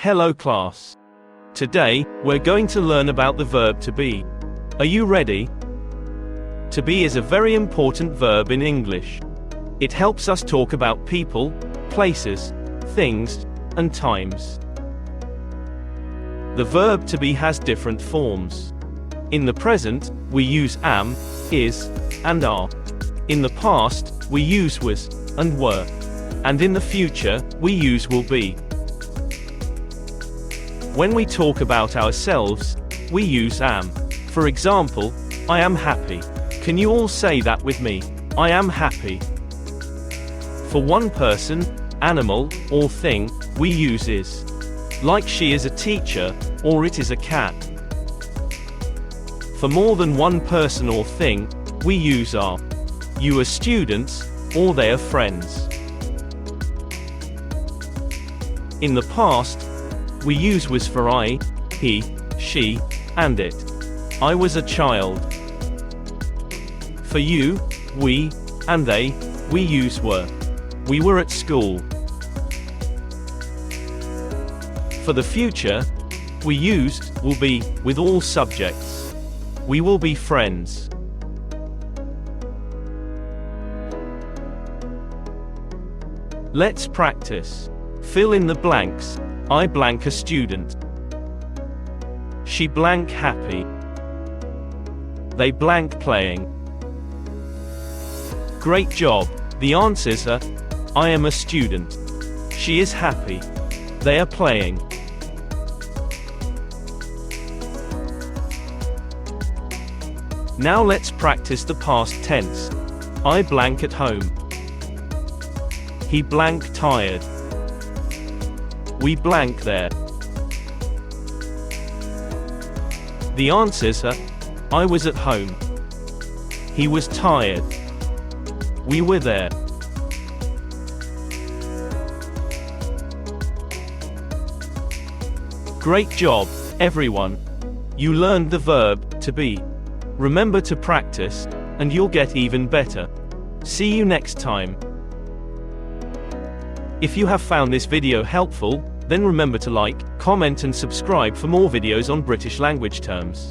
Hello class. Today, we're going to learn about the verb to be. Are you ready? To be is a very important verb in English. It helps us talk about people, places, things, and times. The verb to be has different forms. In the present, we use am, is, and are. In the past, we use was, and were. And in the future, we use will be. When we talk about ourselves, we use am. For example, I am happy. Can you all say that with me? I am happy. For one person, animal, or thing, we use is. Like she is a teacher, or it is a cat. For more than one person or thing, we use are. You are students, or they are friends. In the past, we use was for I, he, she, and it. I was a child. For you, we, and they, we use were. We were at school. For the future, we used will be with all subjects. We will be friends. Let's practice. Fill in the blanks. I blank a student. She blank happy. They blank playing. Great job. The answers are, I am a student. She is happy. They are playing. Now let's practice the past tense. I blank at home. He blank tired. We blank there. The answers are, I was at home. He was tired. We were there. Great job, everyone. You learned the verb to be. Remember to practice, and you'll get even better. See you next time. If you have found this video helpful, then remember to like, comment and subscribe for more videos on British language terms.